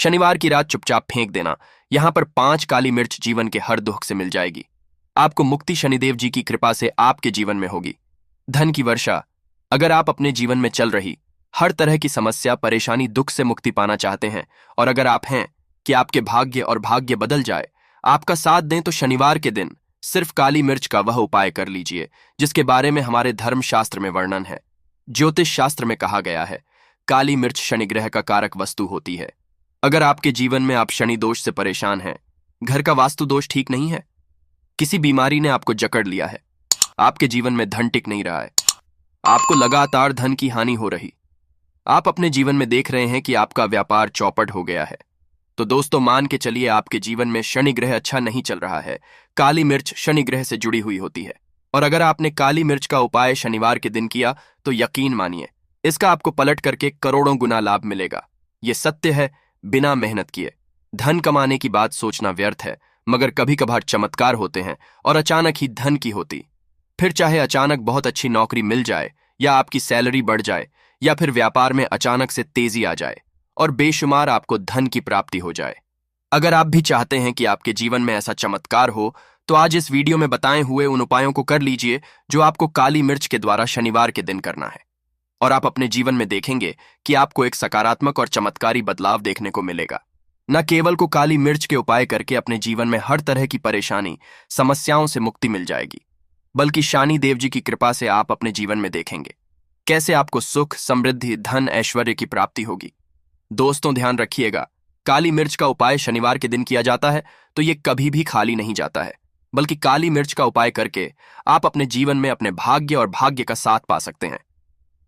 शनिवार की रात चुपचाप फेंक देना। यहां पर 5 काली मिर्च जीवन के हर दुख से मिल जाएगी। आपको मुक्ति शनिदेव जी की कृपा से आपके जीवन में होगी। धन की वर्षा। अगर आप अपने जीवन में चल रही हर तरह की समस्या, परेशानी, दुख से मुक्ति पाना चाहते हैं, और अगर आप हैं कि आपके भाग्य बदल जाए, आपका साथ दें, तो शनिवार के दिन सिर्फ काली मिर्च का वह उपाय कर लीजिए जिसके बारे में हमारे धर्मशास्त्र में वर्णन है। ज्योतिष शास्त्र में कहा गया है, काली मिर्च शनि ग्रह का कारक वस्तु होती है। अगर आपके जीवन में आप शनि दोष से परेशान हैं, घर का वास्तु दोष ठीक नहीं है, किसी बीमारी ने आपको जकड़ लिया है, आपके जीवन में धन टिक नहीं रहा है, आपको लगातार धन की हानि हो रही, आप अपने जीवन में देख रहे हैं कि आपका व्यापार चौपट हो गया है, तो दोस्तों मान के चलिए आपके जीवन में शनि ग्रह अच्छा नहीं चल रहा है। काली मिर्च शनि ग्रह से जुड़ी हुई होती है, और अगर आपने काली मिर्च का उपाय शनिवार के दिन किया तो यकीन मानिए इसका आपको पलट करके करोड़ों गुना लाभ मिलेगा। यह सत्य है, बिना मेहनत किए। धन कमाने की बात सोचना व्यर्थ है, मगर कभी कभार चमत्कार होते हैं और अचानक ही धन की होती। फिर चाहे अचानक बहुत अच्छी नौकरी मिल जाए, या आपकी सैलरी बढ़ जाए, या फिर व्यापार में अचानक से तेजी आ जाए और बेशुमार आपको धन की प्राप्ति हो जाए। अगर आप भी चाहते हैं कि आपके जीवन में ऐसा चमत्कार हो, तो आज इस वीडियो में बताए हुए उन उपायों को कर लीजिए जो आपको काली मिर्च के द्वारा शनिवार के दिन करना है, और आप अपने जीवन में देखेंगे कि आपको एक सकारात्मक और चमत्कारी बदलाव देखने को मिलेगा। न केवल को काली मिर्च के उपाय करके अपने जीवन में हर तरह की परेशानी, समस्याओं से मुक्ति मिल जाएगी, बल्कि शनि देव जी की कृपा से आप अपने जीवन में देखेंगे कैसे आपको सुख, समृद्धि, धन, ऐश्वर्य की प्राप्ति होगी। दोस्तों ध्यान रखिएगा, काली मिर्च का उपाय शनिवार के दिन किया जाता है तो ये कभी भी खाली नहीं जाता है, बल्कि काली मिर्च का उपाय करके आप अपने जीवन में अपने भाग्य का साथ पा सकते हैं।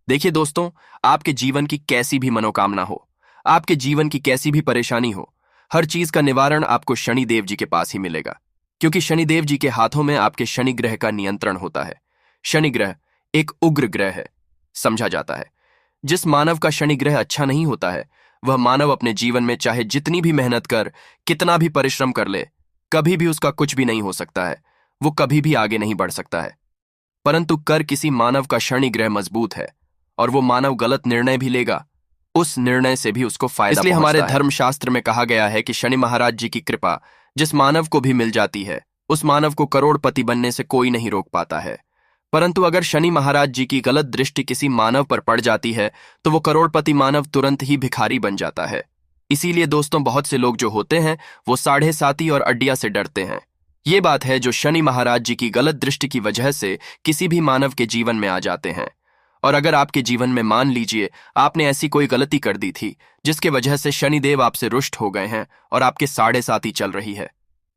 देखिए दोस्तों, आपके जीवन की कैसी भी मनोकामना हो, आपके जीवन की कैसी भी परेशानी हो, हर चीज का निवारण आपको शनि देव जी के पास ही मिलेगा, क्योंकि शनि देव जी के हाथों में आपके शनि ग्रह का नियंत्रण होता है। शनि ग्रह एक उग्र ग्रह है, समझा जाता है। जिस मानव का शनि ग्रह अच्छा नहीं होता है, वह मानव अपने जीवन में चाहे जितनी भी मेहनत कर, कितना भी परिश्रम कर ले, कभी भी उसका कुछ भी नहीं हो सकता है, वो कभी भी आगे नहीं बढ़ सकता है। परंतु कर किसी मानव का शनि ग्रह मजबूत है और वो मानव गलत निर्णय भी लेगा, उस निर्णय से भी उसको फायदा इसलिए हमारे धर्मशास्त्र में कहा गया है कि शनि महाराज जी की कृपा जिस मानव को भी मिल जाती है, उस मानव को करोड़पति बनने से कोई नहीं रोक पाता है। परंतु अगर शनि महाराज जी की गलत दृष्टि किसी मानव पर पड़ जाती है, तो वो करोड़पति मानव तुरंत ही भिखारी बन जाता है। इसीलिए दोस्तों, बहुत से लोग जो होते हैं वो साढ़े साती और अड्डिया से डरते हैं। ये बात है जो शनि महाराज जी की गलत दृष्टि की वजह से किसी भी मानव के जीवन में आ जाते हैं। और अगर आपके जीवन में मान लीजिए आपने ऐसी कोई गलती कर दी थी जिसके वजह से शनिदेव आपसे रुष्ट हो गए हैं और आपके साढ़े साती चल रही है,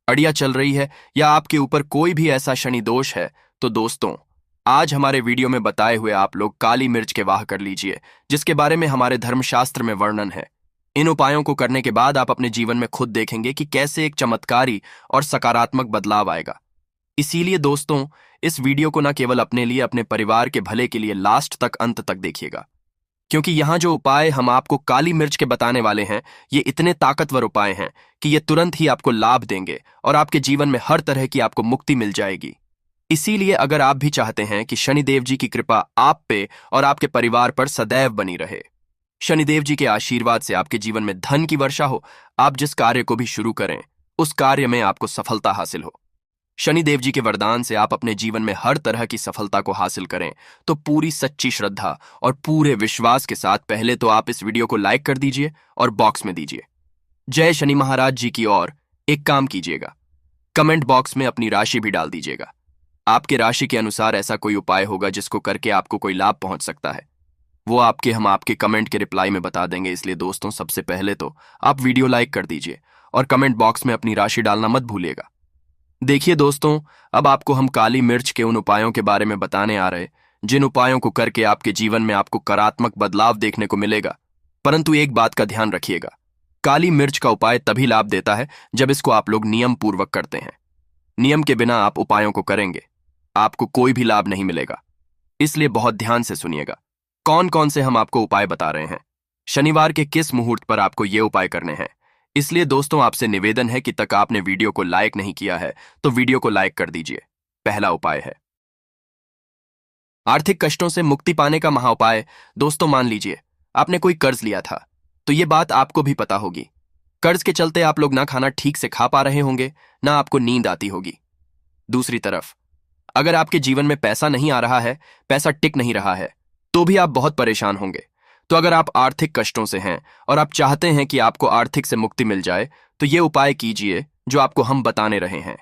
अड़िया चल रही है, या आपके ऊपर कोई भी ऐसा शनि दोष है, तो दोस्तों आज हमारे वीडियो में बताए हुए आप लोग काली मिर्च के वाह कर लीजिए, जिसके बारे में हमारे धर्मशास्त्र में वर्णन है। इन उपायों को करने के बाद आप अपने जीवन में खुद देखेंगे कि कैसे एक चमत्कारी और सकारात्मक बदलाव आएगा। इसीलिए दोस्तों, इस वीडियो को न केवल अपने लिए, अपने परिवार के भले के लिए लास्ट तक, अंत तक देखिएगा, क्योंकि यहाँ जो उपाय हम आपको काली मिर्च के बताने वाले हैं, ये इतने ताकतवर उपाय हैं कि ये तुरंत ही आपको लाभ देंगे और आपके जीवन में हर तरह की आपको मुक्ति मिल जाएगी। इसीलिए अगर आप भी चाहते हैं कि शनिदेव जी की कृपा आप पे और आपके परिवार पर सदैव बनी रहे, शनिदेव जी के आशीर्वाद से आपके जीवन में धन की वर्षा हो, आप जिस कार्य को भी शुरू करें उस कार्य में आपको सफलता हासिल हो, शनिदेव जी के वरदान से आप अपने जीवन में हर तरह की सफलता को हासिल करें, तो पूरी सच्ची श्रद्धा और पूरे विश्वास के साथ पहले तो आप इस वीडियो को लाइक कर दीजिए और बॉक्स में दीजिए जय शनि महाराज जी की। और एक काम कीजिएगा, कमेंट बॉक्स में अपनी राशि भी डाल दीजिएगा। आपके राशि के अनुसार ऐसा कोई उपाय होगा जिसको करके आपको कोई लाभ पहुंच सकता है, वो हम आपके कमेंट के रिप्लाई में बता देंगे। इसलिए दोस्तों, सबसे पहले तो आप वीडियो लाइक कर दीजिए और कमेंट बॉक्स में अपनी राशि डालना मत भूलिएगा। देखिए दोस्तों, अब आपको हम काली मिर्च के उन उपायों के बारे में बताने आ रहे, जिन उपायों को करके आपके जीवन में आपको सकारात्मक बदलाव देखने को मिलेगा। परंतु एक बात का ध्यान रखिएगा, काली मिर्च का उपाय तभी लाभ देता है जब इसको आप लोग नियम पूर्वक करते हैं। नियम के बिना आप उपायों को करेंगे, आपको कोई भी लाभ नहीं मिलेगा। इसलिए बहुत ध्यान से सुनिएगा कौन कौन से हम आपको उपाय बता रहे हैं, शनिवार के किस मुहूर्त पर आपको ये उपाय करने हैं। इसलिए दोस्तों, आपसे निवेदन है कि तक आपने वीडियो को लाइक नहीं किया है तो वीडियो को लाइक कर दीजिए। पहला उपाय है आर्थिक कष्टों से मुक्ति पाने का महाउपाय। दोस्तों मान लीजिए आपने कोई कर्ज लिया था, तो ये बात आपको भी पता होगी। कर्ज के चलते आप लोग ना खाना ठीक से खा पा रहे होंगे, ना आपको नींद आती होगी। दूसरी तरफ अगर आपके जीवन में पैसा नहीं आ रहा है, पैसा टिक नहीं रहा है, तो भी आप बहुत परेशान होंगे। तो अगर आप आर्थिक कष्टों से हैं और आप चाहते हैं कि आपको आर्थिक से मुक्ति मिल जाए, तो ये उपाय कीजिए जो आपको हम बताने रहे हैं।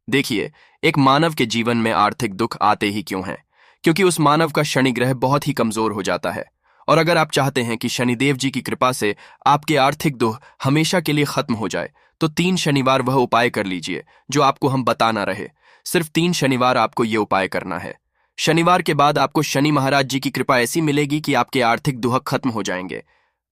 देखिए, एक मानव के जीवन में आर्थिक दुख आते ही क्यों हैं? क्योंकि उस मानव का शनि ग्रह बहुत ही कमजोर हो जाता है। और अगर आप चाहते हैं कि शनिदेव जी की कृपा से आपके आर्थिक दुख हमेशा के लिए खत्म हो जाए, तो 3 शनिवार वह उपाय कर लीजिए जो आपको हम बताना रहे। सिर्फ 3 शनिवार आपको ये उपाय करना है। शनिवार के बाद आपको शनि महाराज जी की कृपा ऐसी मिलेगी कि आपके आर्थिक दुख खत्म हो जाएंगे।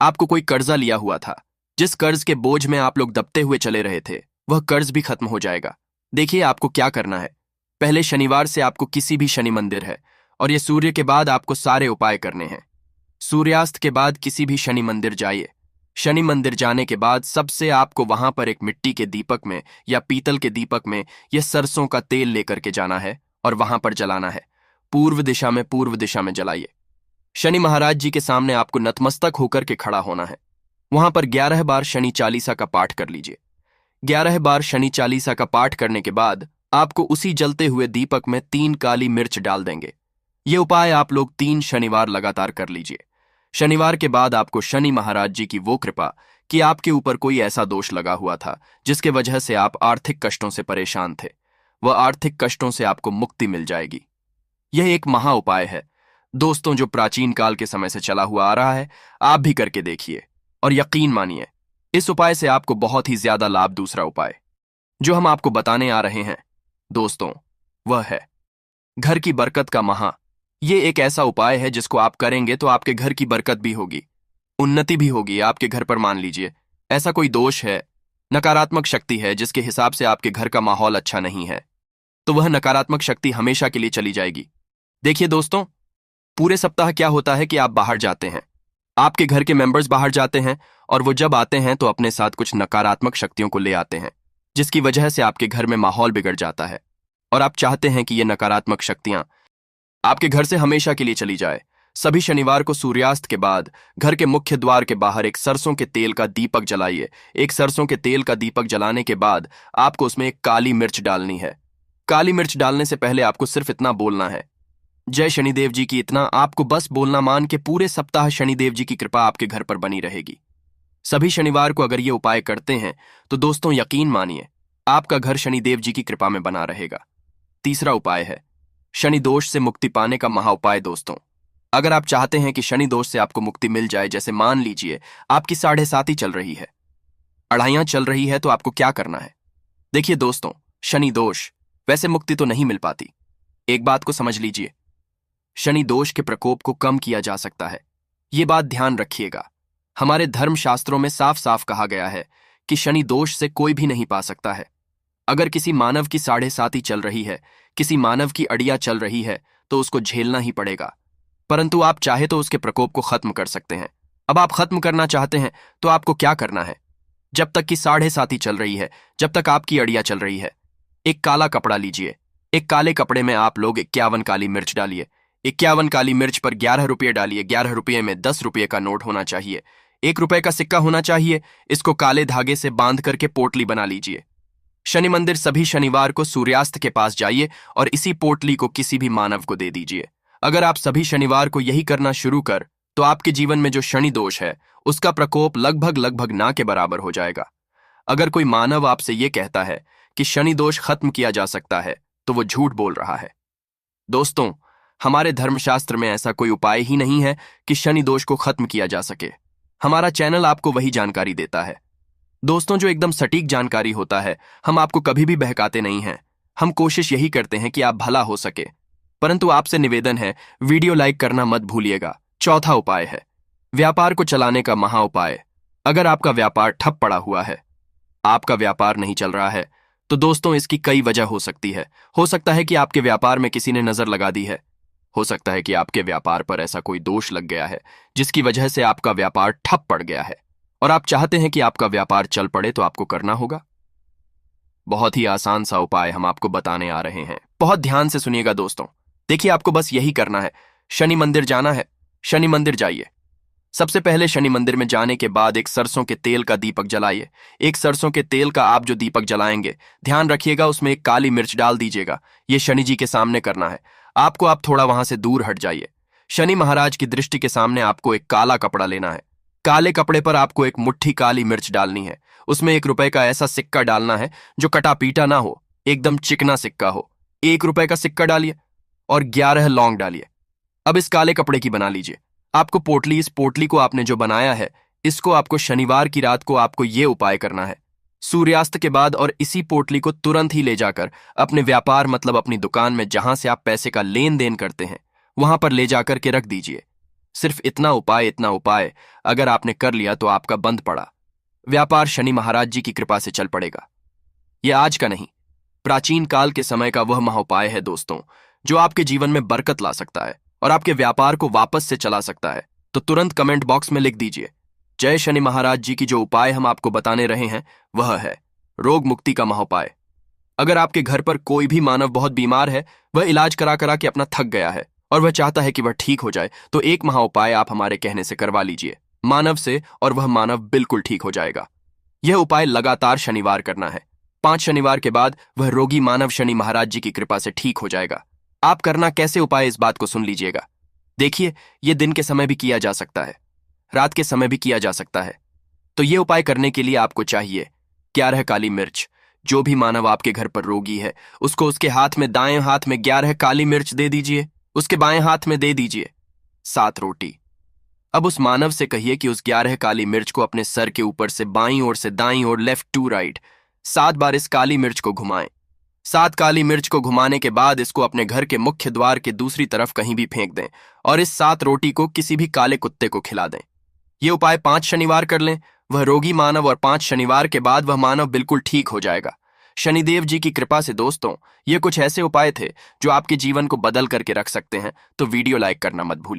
आपको कोई कर्जा लिया हुआ था, जिस कर्ज के बोझ में आप लोग दबते हुए चले रहे थे, वह कर्ज भी खत्म हो जाएगा। देखिए, आपको क्या करना है। पहले शनिवार से आपको किसी भी शनि मंदिर है, और ये सूर्य के बाद आपको सारे उपाय करने हैं। सूर्यास्त के बाद किसी भी शनि मंदिर जाइए। शनि मंदिर जाने के बाद सबसे आपको वहां पर एक मिट्टी के दीपक में या पीतल के दीपक में यह सरसों का तेल लेकर के जाना है और वहां पर जलाना है। पूर्व दिशा में जलाइए। शनि महाराज जी के सामने आपको नतमस्तक होकर के खड़ा होना है। वहां पर 11 बार शनि चालीसा का पाठ कर लीजिए। 11 बार शनि चालीसा का पाठ करने के बाद आपको उसी जलते हुए दीपक में 3 काली मिर्च डाल देंगे। ये उपाय आप लोग 3 शनिवार लगातार कर लीजिए। शनिवार के बाद आपको शनि महाराज जी की वो कृपा कि आपके ऊपर कोई ऐसा दोष लगा हुआ था जिसके वजह से आप आर्थिक कष्टों से परेशान थे, वह आर्थिक कष्टों से आपको मुक्ति मिल जाएगी। यह एक महा उपाय है दोस्तों, जो प्राचीन काल के समय से चला हुआ आ रहा है। आप भी करके देखिए और यकीन मानिए, इस उपाय से आपको बहुत ही ज्यादा लाभ। दूसरा उपाय जो हम आपको बताने आ रहे हैं दोस्तों, वह है घर की बरकत का महा। ये एक ऐसा उपाय है जिसको आप करेंगे तो आपके घर की बरकत भी होगी, उन्नति भी होगी आपके घर पर। मान लीजिए ऐसा कोई दोष है, नकारात्मक शक्ति है जिसके हिसाब से आपके घर का माहौल अच्छा नहीं है, तो वह नकारात्मक शक्ति हमेशा के लिए चली जाएगी। देखिए दोस्तों, पूरे सप्ताह क्या होता है कि आप बाहर जाते हैं, आपके घर के मेंबर्स बाहर जाते हैं, और वो जब आते हैं तो अपने साथ कुछ नकारात्मक शक्तियों को ले आते हैं, जिसकी वजह से आपके घर में माहौल बिगड़ जाता है। और आप चाहते हैं कि ये नकारात्मक शक्तियां आपके घर से हमेशा के लिए चली जाए। सभी शनिवार को सूर्यास्त के बाद घर के मुख्य द्वार के बाहर एक सरसों के तेल का दीपक जलाइए। एक सरसों के तेल का दीपक जलाने के बाद आपको उसमें एक काली मिर्च डालनी है। काली मिर्च डालने से पहले आपको सिर्फ इतना बोलना है, जय शनिदेव जी की। इतना आपको बस बोलना। मान के पूरे सप्ताह शनिदेव जी की कृपा आपके घर पर बनी रहेगी। सभी शनिवार को अगर ये उपाय करते हैं तो दोस्तों यकीन मानिए, आपका घर शनिदेव जी की कृपा में बना रहेगा। तीसरा उपाय है शनि दोष से मुक्ति पाने का महा उपाय। दोस्तों, अगर आप चाहते हैं कि शनि दोष से आपको मुक्ति मिल जाए, जैसे मान लीजिए आपकी 7.5 चल रही है, अढ़ाइयां चल रही है, तो आपको क्या करना है। देखिए दोस्तों, शनि दोष वैसे मुक्ति तो नहीं मिल पाती। एक बात को समझ लीजिए, शनि दोष के प्रकोप को कम किया जा सकता है। ये बात ध्यान रखिएगा। हमारे धर्मशास्त्रों में साफ साफ कहा गया है कि शनि दोष से कोई भी नहीं पा सकता है। अगर किसी मानव की 7.5 चल रही है, किसी मानव की अड़िया चल रही है, तो उसको झेलना ही पड़ेगा। परंतु आप चाहे तो उसके प्रकोप को खत्म कर सकते हैं। अब आप खत्म करना चाहते हैं तो आपको क्या करना है। जब तक कि 7.5 चल रही है, जब तक आपकी अड़िया चल रही है, एक काला कपड़ा लीजिए। एक काले कपड़े में आप लोग 51 काली मिर्च डालिए। 51 काली मिर्च पर 11 रुपये डालिए। 11 रुपये में 10 रुपये का नोट होना चाहिए, 1 रुपये का सिक्का होना चाहिए। इसको काले धागे से बांध करके पोटली बना लीजिए। शनि मंदिर सभी शनिवार को सूर्यास्त के पास जाइए और इसी पोटली को किसी भी मानव को दे दीजिए। अगर आप सभी शनिवार को यही करना शुरू कर, तो आपके जीवन में जो शनि दोष है उसका प्रकोप लगभग ना के बराबर हो जाएगा। अगर कोई मानव आपसे यह कहता है कि शनि दोष खत्म किया जा सकता है, तो वो झूठ बोल रहा है। दोस्तों, हमारे धर्मशास्त्र में ऐसा कोई उपाय ही नहीं है कि शनि दोष को खत्म किया जा सके। हमारा चैनल आपको वही जानकारी देता है दोस्तों, जो एकदम सटीक जानकारी होता है। हम आपको कभी भी बहकाते नहीं हैं। हम कोशिश यही करते हैं कि आप भला हो सके। परंतु आपसे निवेदन है, वीडियो लाइक करना मत भूलिएगा। चौथा उपाय है व्यापार को चलाने का महा उपाय। अगर आपका व्यापार ठप पड़ा हुआ है, आपका व्यापार नहीं चल रहा है, तो दोस्तों इसकी कई वजह हो सकती है। हो सकता है कि आपके व्यापार में किसी ने नजर लगा दी है। हो सकता है कि आपके व्यापार पर ऐसा कोई दोष लग गया है जिसकी वजह से आपका व्यापार ठप पड़ गया है, और आप चाहते हैं कि आपका व्यापार चल पड़े। तो आपको करना होगा बहुत ही आसान सा उपाय हम आपको बताने आ रहे हैं। बहुत ध्यान से सुनिएगा दोस्तों। देखिए, आपको बस यही करना है, शनि मंदिर जाना है। शनि मंदिर जाइए। सबसे पहले शनि मंदिर में जाने के बाद एक सरसों के तेल का दीपक जलाइए। एक सरसों के तेल का आप जो दीपक जलाएंगे, ध्यान रखिएगा उसमें एक काली मिर्च डाल दीजिएगा। ये शनि जी के सामने करना है। आपको आप थोड़ा वहां से दूर हट जाइए। शनि महाराज की दृष्टि के सामने आपको एक काला कपड़ा लेना है। काले कपड़े पर आपको एक मुट्ठी काली मिर्च डालनी है। उसमें 1 रुपए का ऐसा सिक्का डालना है जो कटा पीटा ना हो, एकदम चिकना सिक्का हो। 1 रुपए का सिक्का डालिए और 11 लौंग डालिए। अब इस काले कपड़े की बना लीजिए। आपको पोटली, इस पोटली को आपने जो बनाया है, इसको आपको शनिवार की रात को आपको ये उपाय करना है। सूर्यास्त के बाद और इसी पोटली को तुरंत ही ले जाकर अपने व्यापार मतलब अपनी दुकान में जहां से आप पैसे का लेन देन करते हैं वहां पर ले जाकर के रख दीजिए। सिर्फ इतना उपाय अगर आपने कर लिया तो आपका बंद पड़ा व्यापार शनि महाराज जी की कृपा से चल पड़ेगा। यह आज का नहीं, प्राचीन काल के समय का वह महाउपाय है दोस्तों, जो आपके जीवन में बरकत ला सकता है और आपके व्यापार को वापस से चला सकता है। तो तुरंत कमेंट बॉक्स में लिख दीजिए, जय शनि महाराज जी की। जो उपाय हम आपको बताने रहे हैं वह है रोग मुक्ति का महाउपाय। अगर आपके घर पर कोई भी मानव बहुत बीमार है, वह इलाज करा करा के अपना थक गया है और वह चाहता है कि वह ठीक हो जाए, तो एक महाउपाय आप हमारे कहने से करवा लीजिए मानव से, और वह मानव बिल्कुल ठीक हो जाएगा। यह उपाय लगातार शनिवार करना है। 5 शनिवार के बाद वह रोगी मानव शनि महाराज जी की कृपा से ठीक हो जाएगा। आप करना कैसे उपाय, इस बात को सुन लीजिएगा। देखिए, यह दिन के समय भी किया जा सकता है, रात के समय भी किया जा सकता है। तो यह उपाय करने के लिए आपको चाहिए 11 काली मिर्च। जो भी मानव आपके घर पर रोगी है, उसको उसके हाथ में, दाएं हाथ में 11 काली मिर्च दे दीजिए, उसके बाएं हाथ में दे दीजिए 7 रोटी। अब उस मानव से कहिए कि उस 11 काली मिर्च को अपने सर के ऊपर से बाईं ओर से दाईं ओर, लेफ्ट टू राइट, 7 बार इस काली मिर्च को घुमाएं। 7 काली मिर्च को घुमाने के बाद इसको अपने घर के मुख्य द्वार के दूसरी तरफ कहीं भी फेंक दें और इस 7 रोटी को किसी भी काले कुत्ते को खिला दें। यह उपाय 5 शनिवार कर लें, वह रोगी मानव, और 5 शनिवार के बाद वह मानव बिल्कुल ठीक हो जाएगा शनिदेव जी की कृपा से। दोस्तों, ये कुछ ऐसे उपाय थे जो आपके जीवन को बदल करके रख सकते हैं। तो वीडियो लाइक करना मत भूलिए।